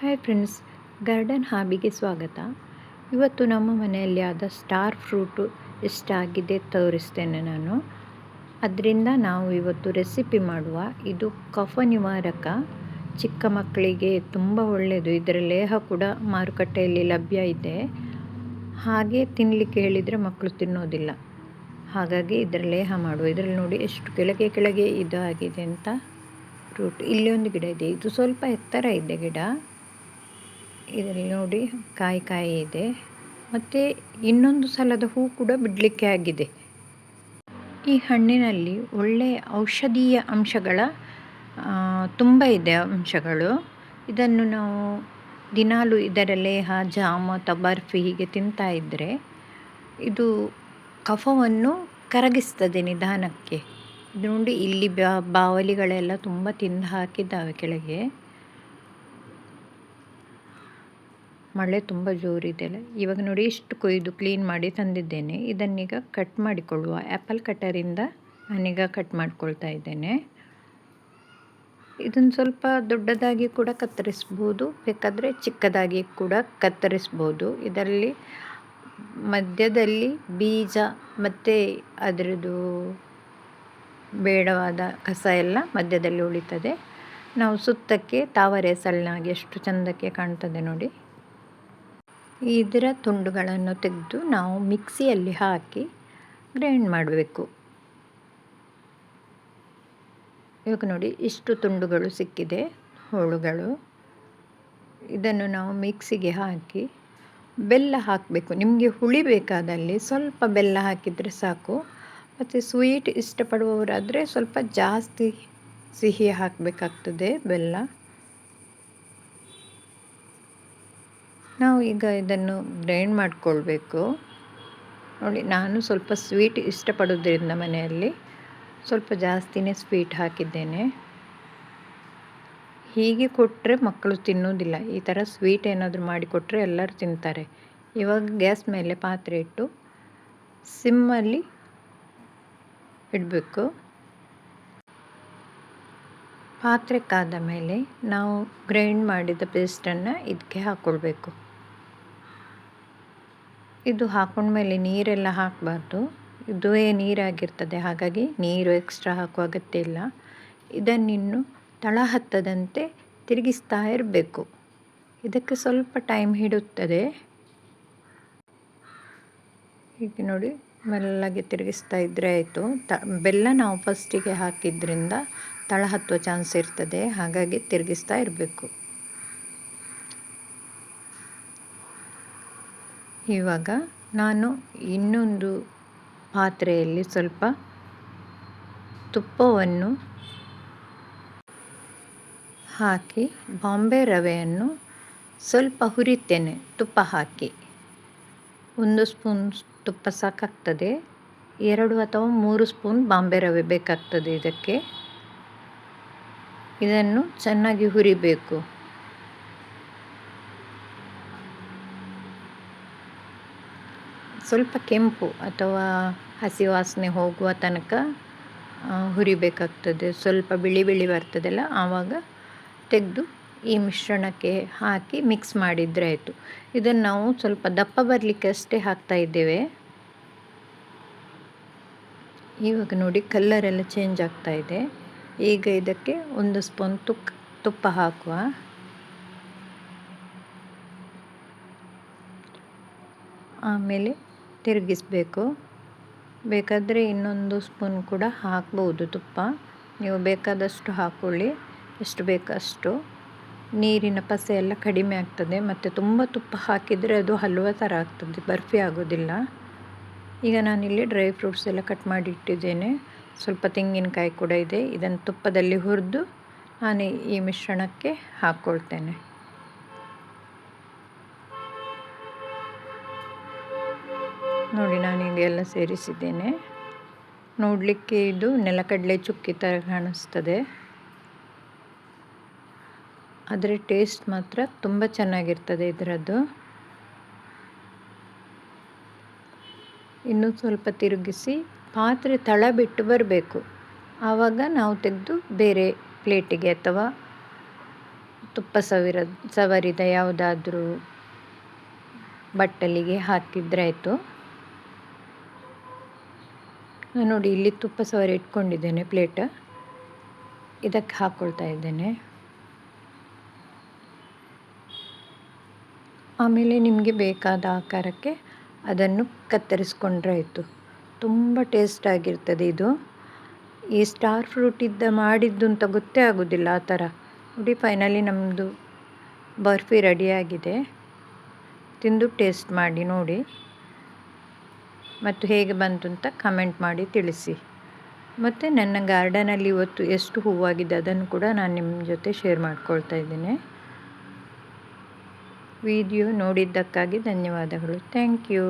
Hi friends, garden ಹಾಬಿಗೆ ಸ್ವಾಗತ. ಇವತ್ತು ನಮ್ಮ ಮನೆಯಲ್ಲಿ ಆದ ಸ್ಟಾರ್ ಫ್ರೂಟು ಎಷ್ಟಾಗಿದೆ ತೋರಿಸ್ತೇನೆ ನಾನು. ಅದರಿಂದ ನಾವು ಇವತ್ತು ರೆಸಿಪಿ ಮಾಡುವ. ಇದು ಕಫ ನಿವಾರಕ, ಚಿಕ್ಕ ಮಕ್ಕಳಿಗೆ ತುಂಬ ಒಳ್ಳೆಯದು. ಇದರ ಲೇಹ ಕೂಡ ಮಾರುಕಟ್ಟೆಯಲ್ಲಿ ಲಭ್ಯ ಇದೆ. ಹಾಗೆ ತಿನ್ನಲಿಕ್ಕೆ ಹೇಳಿದರೆ ಮಕ್ಕಳು ತಿನ್ನೋದಿಲ್ಲ. ಹಾಗಾಗಿ ಇದರ ಲೇಹ ಮಾಡುವ. ಇದರಲ್ಲಿ ನೋಡಿ ಎಷ್ಟು ಕೆಳಗೆ ಇದು ಆಗಿದೆ ಅಂತ ಫ್ರೂಟ್. ಇಲ್ಲಿ ಒಂದು ಗಿಡ ಇದೆ, ಇದು ಸ್ವಲ್ಪ ಎತ್ತರ ಇದೆ ಗಿಡ. ಇದರಲ್ಲಿ ನೋಡಿ ಕಾಯಿ ಇದೆ, ಮತ್ತು ಇನ್ನೊಂದು ಸಲದ ಹೂ ಕೂಡ ಬಿಡಲಿಕ್ಕೆ ಆಗಿದೆ. ಈ ಹಣ್ಣಿನಲ್ಲಿ ಒಳ್ಳೆಯ ಔಷಧೀಯ ಅಂಶಗಳ ತುಂಬ ಇದೆ ಅಂಶಗಳು. ಇದನ್ನು ನಾವು ದಿನಾಲು ಇದರ ಲೇಹ, ಜಾಮ್ ಅಥವಾ ಬರ್ಫಿ ಹೀಗೆ ತಿಂತಾ ಇದ್ದರೆ ಇದು ಕಫವನ್ನು ಕರಗಿಸ್ತದೆ ನಿಧಾನಕ್ಕೆ. ಇದು ನೋಡಿ ಇಲ್ಲಿ ಬಾವಲಿಗಳೆಲ್ಲ ತುಂಬ ತಿಂದು ಹಾಕಿದ್ದಾವೆ ಕೆಳಗೆ. ಮಳೆ ತುಂಬ ಜೋರಿದೆಯಲ್ಲ. ಇವಾಗ ನೋಡಿ ಇಷ್ಟು ಕೊಯ್ದು ಕ್ಲೀನ್ ಮಾಡಿ ತಂದಿದ್ದೇನೆ. ಇದನ್ನೀಗ ಕಟ್ ಮಾಡಿಕೊಳ್ಳುವ. ಆ್ಯಪಲ್ ಕಟ್ಟರಿಂದ ನಾನೀಗ ಕಟ್ ಮಾಡ್ಕೊಳ್ತಾ ಇದ್ದೇನೆ. ಇದನ್ನು ಸ್ವಲ್ಪ ದೊಡ್ಡದಾಗಿ ಕೂಡ ಕತ್ತರಿಸ್ಬೋದು, ಬೇಕಾದರೆ ಚಿಕ್ಕದಾಗಿ ಕೂಡ ಕತ್ತರಿಸ್ಬೋದು. ಇದರಲ್ಲಿ ಮಧ್ಯದಲ್ಲಿ ಬೀಜ ಮತ್ತು ಅದರದ್ದು ಬೇಡವಾದ ಕಸ ಎಲ್ಲ ಮಧ್ಯದಲ್ಲಿ ಉಳಿತದೆ. ನಾವು ಸುತ್ತಕ್ಕೆ ತಾವರೆ ಸಳ್ಳಾಗಿ ಎಷ್ಟು ಚೆಂದಕ್ಕೆ ಕಾಣ್ತದೆ ನೋಡಿ. ಇದರ ತುಂಡುಗಳನ್ನು ತೆಗೆದು ನಾವು ಮಿಕ್ಸಿಯಲ್ಲಿ ಹಾಕಿ ಗ್ರೈಂಡ್ ಮಾಡಬೇಕು. ಇವಾಗ ನೋಡಿ ಇಷ್ಟು ತುಂಡುಗಳು ಸಿಕ್ಕಿದೆ, ಹೋಳುಗಳು. ಇದನ್ನು ನಾವು ಮಿಕ್ಸಿಗೆ ಹಾಕಿ ಬೆಲ್ಲ ಹಾಕಬೇಕು. ನಿಮಗೆ ಹುಳಿ ಬೇಕಾದಲ್ಲಿ ಸ್ವಲ್ಪ ಬೆಲ್ಲ ಹಾಕಿದರೆ ಸಾಕು. ಮತ್ತು ಸ್ವೀಟ್ ಇಷ್ಟಪಡುವವರಾದರೆ ಸ್ವಲ್ಪ ಜಾಸ್ತಿ ಸಿಹಿ ಹಾಕಬೇಕಾಗ್ತದೆ ಬೆಲ್ಲ. ನಾವು ಈಗ ಇದನ್ನು ಗ್ರೈಂಡ್ ಮಾಡಿಕೊಳ್ಬೇಕು. ನೋಡಿ, ನಾನು ಸ್ವಲ್ಪ ಸ್ವೀಟ್ ಇಷ್ಟಪಡೋದ್ರಿಂದ ಮನೆಯಲ್ಲಿ ಸ್ವಲ್ಪ ಜಾಸ್ತಿನೇ ಸ್ವೀಟ್ ಹಾಕಿದ್ದೇನೆ. ಹೀಗೆ ಕೊಟ್ಟರೆ ಮಕ್ಕಳು ತಿನ್ನೋದಿಲ್ಲ. ಈ ಥರ ಸ್ವೀಟ್ ಏನಾದರೂ ಮಾಡಿಕೊಟ್ರೆ ಎಲ್ಲರೂ ತಿಂತಾರೆ. ಇವಾಗ ಗ್ಯಾಸ್ ಮೇಲೆ ಪಾತ್ರೆ ಇಟ್ಟು ಸಿಮ್ಮಲ್ಲಿ ಇಡಬೇಕು. ಪಾತ್ರೆ ಕಾದ ಮೇಲೆ ನಾವು ಗ್ರೈಂಡ್ ಮಾಡಿದ ಪೇಸ್ಟನ್ನು ಇದಕ್ಕೆ ಹಾಕ್ಕೊಳ್ಬೇಕು. ಇದು ಹಾಕೊಂಡ್ಮೇಲೆ ನೀರೆಲ್ಲ ಹಾಕಬಾರ್ದು, ಇದುವೇ ನೀರಾಗಿರ್ತದೆ. ಹಾಗಾಗಿ ನೀರು ಎಕ್ಸ್ಟ್ರಾ ಹಾಕುವ ಅಗತ್ಯ ಇಲ್ಲ. ಇದನ್ನಿನ್ನು ತಳ ಹತ್ತದಂತೆ ತಿರುಗಿಸ್ತಾ ಇರಬೇಕು. ಇದಕ್ಕೆ ಸ್ವಲ್ಪ ಟೈಮ್ ಹಿಡಿಯುತ್ತದೆ. ಹೀಗೆ ನೋಡಿ ಮೆಲ್ಲಗೆ ತಿರುಗಿಸ್ತಾ ಇದ್ದರೆ ಆಯಿತು. ಬೆಲ್ಲ ನಾವು ಫಸ್ಟಿಗೆ ಹಾಕಿದ್ರಿಂದ ತಳ ಹತ್ತುವ ಚಾನ್ಸ್ ಇರ್ತದೆ, ಹಾಗಾಗಿ ತಿರುಗಿಸ್ತಾ ಇರಬೇಕು. ಇವಾಗ ನಾನು ಇನ್ನೊಂದು ಪಾತ್ರೆಯಲ್ಲಿ ಸ್ವಲ್ಪ ತುಪ್ಪವನ್ನು ಹಾಕಿ ಬಾಂಬೆ ರವೆಯನ್ನು ಸ್ವಲ್ಪ ಹುರಿತೇನೆ. ತುಪ್ಪ ಹಾಕಿ 1 ಸ್ಪೂನ್ ತುಪ್ಪ ಸಾಕಾಗ್ತದೆ. 2 ಅಥವಾ 3 ಸ್ಪೂನ್ ಬಾಂಬೆ ರವೆ ಬೇಕಾಗ್ತದೆ ಇದಕ್ಕೆ. ಇದನ್ನು ಚೆನ್ನಾಗಿ ಹುರಿಬೇಕು. ಸ್ವಲ್ಪ ಕೆಂಪು ಅಥವಾ ಹಸಿ ವಾಸನೆ ಹೋಗುವ ತನಕ ಹುರಿಬೇಕಾಗ್ತದೆ. ಸ್ವಲ್ಪ ಬಿಳಿ ಬರ್ತದಲ್ಲ, ಆವಾಗ ತೆಗೆದು ಈ ಮಿಶ್ರಣಕ್ಕೆ ಹಾಕಿ ಮಿಕ್ಸ್ ಮಾಡಿದರೆ ಆಯಿತು. ಇದನ್ನು ನಾವು ಸ್ವಲ್ಪ ದಪ್ಪ ಬರಲಿಕ್ಕೆ ಅಷ್ಟೇ ಹಾಕ್ತಾ ಇದ್ದೇವೆ. ಇವಾಗ ನೋಡಿ ಕಲ್ಲರೆಲ್ಲ ಚೇಂಜ್ ಆಗ್ತಾ ಇದೆ. ಈಗ ಇದಕ್ಕೆ 1 ಸ್ಪೂನ್ ತುಪ್ಪ ಹಾಕುವ. ಆಮೇಲೆ ತಿರುಗಿಸಬೇಕು. ಬೇಕಾದರೆ ಇನ್ನೊಂದು ಸ್ಪೂನ್ ಕೂಡ ಹಾಕ್ಬೋದು ತುಪ್ಪ. ನೀವು ಬೇಕಾದಷ್ಟು ಹಾಕ್ಕೊಳ್ಳಿ, ಎಷ್ಟು ಬೇಕಷ್ಟು. ನೀರಿನ ಪಸೆ ಎಲ್ಲ ಕಡಿಮೆ ಆಗ್ತದೆ. ಮತ್ತು ತುಂಬ ತುಪ್ಪ ಹಾಕಿದರೆ ಅದು ಹಲ್ವ ಥರ ಆಗ್ತದೆ, ಬರ್ಫಿ ಆಗೋದಿಲ್ಲ. ಈಗ ನಾನಿಲ್ಲಿ ಡ್ರೈ ಫ್ರೂಟ್ಸ್ ಎಲ್ಲ ಕಟ್ ಮಾಡಿ ಇಟ್ಟಿದ್ದೇನೆ. ಸ್ವಲ್ಪ ತೆಂಗಿನಕಾಯಿ ಕೂಡ ಇದೆ. ಇದನ್ನು ತುಪ್ಪದಲ್ಲಿ ಹುರಿದು ನಾನು ಈ ಮಿಶ್ರಣಕ್ಕೆ ಹಾಕ್ಕೊಳ್ತೇನೆ. ನೋಡಿ, ನಾನೀಗ ಎಲ್ಲ ಸೇರಿಸಿದ್ದೇನೆ. ನೋಡಲಿಕ್ಕೆ ಇದು ನೆಲಕಡಲೆ ಚುಕ್ಕಿ ಥರ ಕಾಣಿಸ್ತದೆ, ಆದರೆ ಟೇಸ್ಟ್ ಮಾತ್ರ ತುಂಬ ಚೆನ್ನಾಗಿರ್ತದೆ ಇದರದ್ದು. ಇನ್ನೂ ಸ್ವಲ್ಪ ತಿರುಗಿಸಿ ಪಾತ್ರೆ ತಳ ಬಿಟ್ಟು ಬರಬೇಕು. ಆವಾಗ ನಾವು ತೆಗೆದು ಬೇರೆ ಪ್ಲೇಟಿಗೆ ಅಥವಾ ತುಪ್ಪ ಸವರಿದ ಯಾವುದಾದ್ರೂ ಬಟ್ಟಲಿಗೆ ಹಾಕಿದ್ರೆ ಆಯಿತು. ನಾನು ನೋಡಿ ಇಲ್ಲಿ ತುಪ್ಪ ಸವರಿ ಇಟ್ಕೊಂಡಿದ್ದೇನೆ ಪ್ಲೇಟ್, ಇದಕ್ಕೆ ಹಾಕ್ಕೊಳ್ತಾ ಇದ್ದೇನೆ. ಆಮೇಲೆ ನಿಮಗೆ ಬೇಕಾದ ಆಕಾರಕ್ಕೆ ಅದನ್ನು ಕತ್ತರಿಸ್ಕೊಂಡ್ರೆ ಆಯಿತು. ತುಂಬ ಟೇಸ್ಟ್ ಆಗಿರ್ತದೆ ಇದು. ಈ ಸ್ಟಾರ್ ಫ್ರೂಟಿಂದ ಮಾಡಿದ್ದು ಅಂತ ಗೊತ್ತೇ ಆಗೋದಿಲ್ಲ ಆ ಥರ. ನೋಡಿ ಫೈನಲಿ ನಮ್ಮದು ಬರ್ಫಿ ರೆಡಿಯಾಗಿದೆ. ತಿಂದು ಟೇಸ್ಟ್ ಮಾಡಿ ನೋಡಿ ಮತ್ತು ಹೇಗೆ ಬಂತು ಅಂತ ಕಮೆಂಟ್ ಮಾಡಿ ತಿಳಿಸಿ. ಮತ್ತು ನನ್ನ ಗಾರ್ಡನಲ್ಲಿ ಇವತ್ತು ಎಷ್ಟು ಹೂವಾಗಿದೆ ಅದನ್ನು ಕೂಡ ನಾನು ನಿಮ್ಮ ಜೊತೆ ಶೇರ್ ಮಾಡ್ಕೊಳ್ತಾ ಇದ್ದೇನೆ. ವಿಡಿಯೋ ನೋಡಿದ್ದಕ್ಕಾಗಿ ಧನ್ಯವಾದಗಳು. Thank you.